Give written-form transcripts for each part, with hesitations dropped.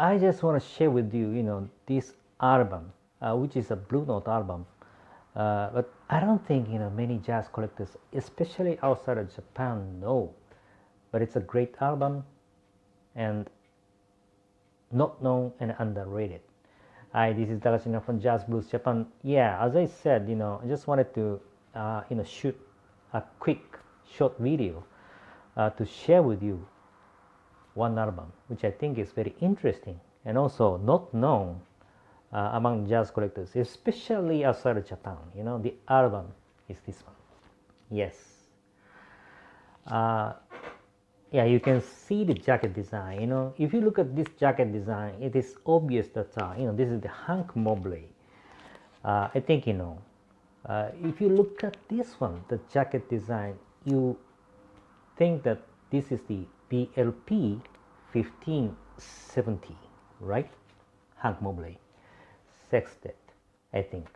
I just want to share with you, this album, which is a Blue Note album. But I don't think, many jazz collectors, especially outside of Japan, know. But it's a great album and not known and underrated. Hi, this is Takashina from Jazz Blues Japan. Yeah, as I said, I just wanted to, shoot a quick, short video to share with you one album, which I think is very interesting and also not known among jazz collectors, especially outside of Japan. The album is this one. Yes. Yeah, you can see the jacket design. If you look at this jacket design, it is obvious that this is the Hank Mobley. I think if you look at this one, the jacket design, you think that this is the BLP 1570, right? Hank Mobley sextet, I think,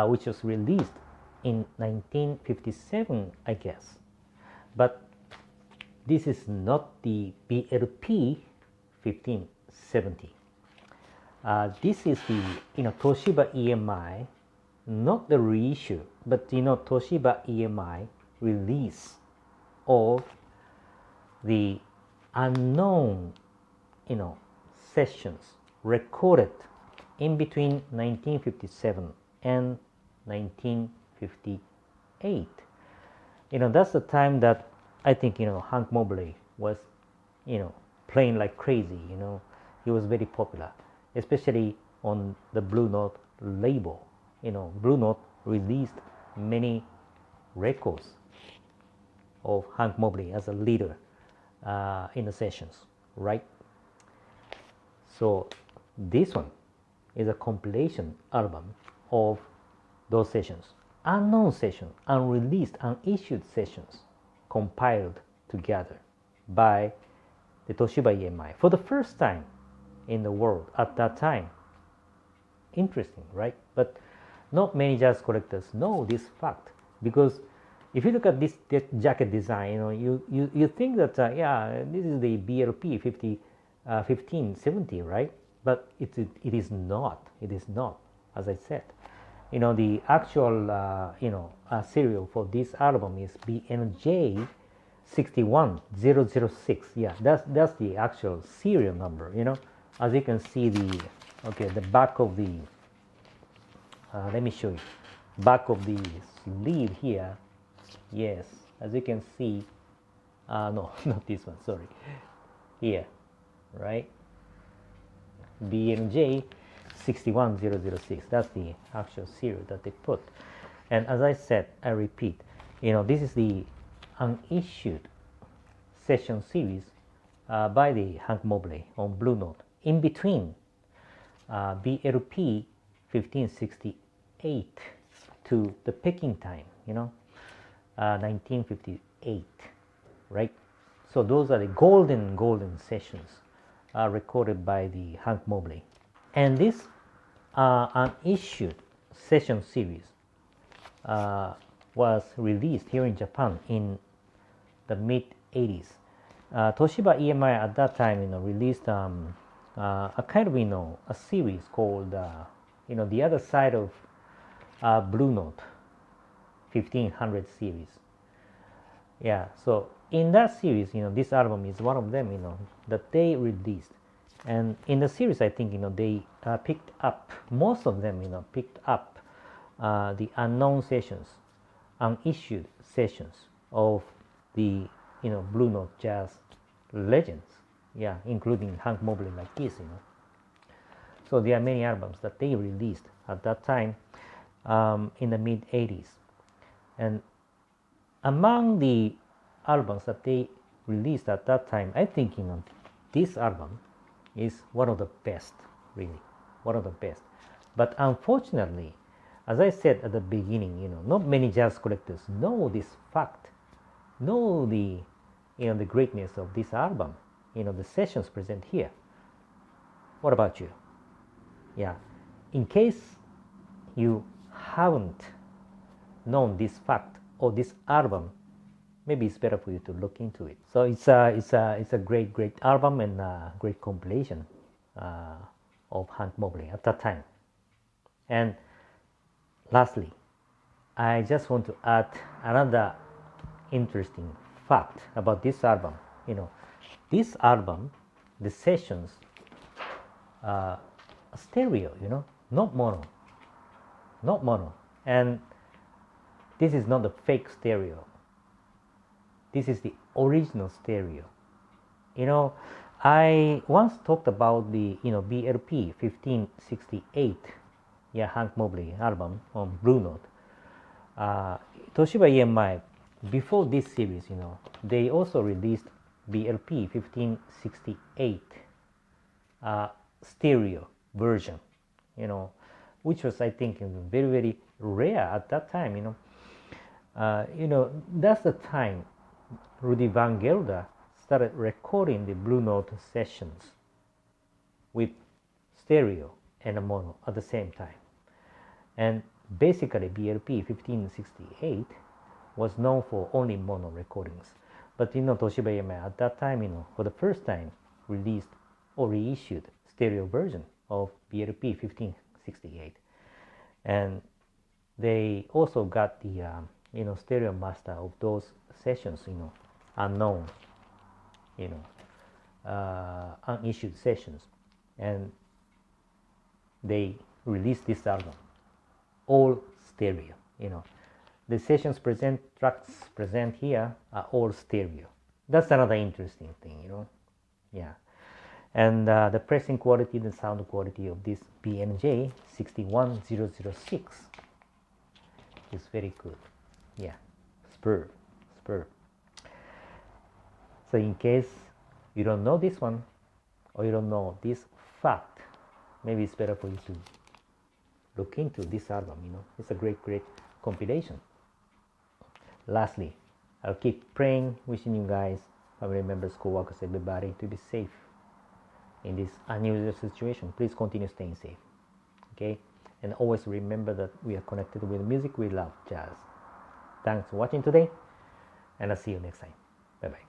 which was released in 1957, I guess. But this is not the BLP 1570. This is the Toshiba EMI, not the reissue, but Toshiba EMI release of the unknown sessions recorded in between 1957 and 1958. That's the time that I think Hank Mobley was playing like crazy. He was very popular, especially on the Blue Note label. Blue Note released many records of Hank Mobley as a leader in the sessions, right? So this one is a compilation album of those sessions, unknown sessions, unreleased, unissued sessions, compiled together by the Toshiba EMI for the first time in the world at that time. Interesting, right? But not many jazz collectors know this fact, because if you look at this jacket design, you think that yeah, this is the BLP 1570, right? But it is not. It is not, as I said. The actual serial for this album is BNJ 61006. Yeah, that's the actual serial number. As you can see, the back of the let me show you, back of the sleeve here. Yes, as you can see, no, not this one, sorry, here, right? BMJ 61006, that's the actual serial that they put. And as I said, I repeat, this is the unissued session series by the Hank Mobley on Blue Note, in between BLP 1568 to the picking time, 1958, right? So those are the golden sessions recorded by the Hank Mobley. And this unissued session series was released here in Japan in the mid-80s. Toshiba EMI at that time, released a kind of, a series called, the other side of Blue Note 1500 series. Yeah, so in that series, this album is one of them, that they released. And in the series, I think, they picked up, most of them, picked up the unknown sessions, unissued sessions of the, Blue Note jazz legends. Yeah, including Hank Mobley like this, So there are many albums that they released at that time in the mid-80s. And among the albums that they released at that time, I think, this album is one of the best, really, one of the best. But unfortunately, as I said at the beginning, not many jazz collectors know this fact, know the, the greatness of this album, the sessions present here. What about you? Yeah, in case you haven't known this fact or this album, maybe it's better for you to look into it. So it's a great album and a great compilation of Hank Mobley at that time. And lastly, I just want to add another interesting fact about this album. This album, the sessions, stereo, not mono, and this is not the fake stereo. This is the original stereo. I once talked about the BLP 1568, Hank Mobley album on Blue Note. Toshiba EMI, before this series, they also released BLP 1568 stereo version, which was, I think, very, very rare at that time. That's the time Rudy Van Gelder started recording the Blue Note sessions with stereo and a mono at the same time. And basically, BLP 1568 was known for only mono recordings. But Toshiba EMI at that time, for the first time, released or reissued stereo version of BLP 1568. And they also got the stereo master of those sessions, unknown, unissued sessions, and they released this album, all stereo. The sessions tracks present here are all stereo. That's another interesting thing, yeah. And the pressing quality, the sound quality of this BMJ 61006 is very good. Yeah, superb. So in case you don't know this one, or you don't know this fact, maybe it's better for you to look into this album. It's a great compilation. Lastly, I'll keep praying, wishing you guys, family members, co-workers, everybody to be safe in this unusual situation. Please continue staying safe, okay? And always remember that we are connected with music we love, jazz. Thanks for watching today, and I'll see you next time. Bye-bye.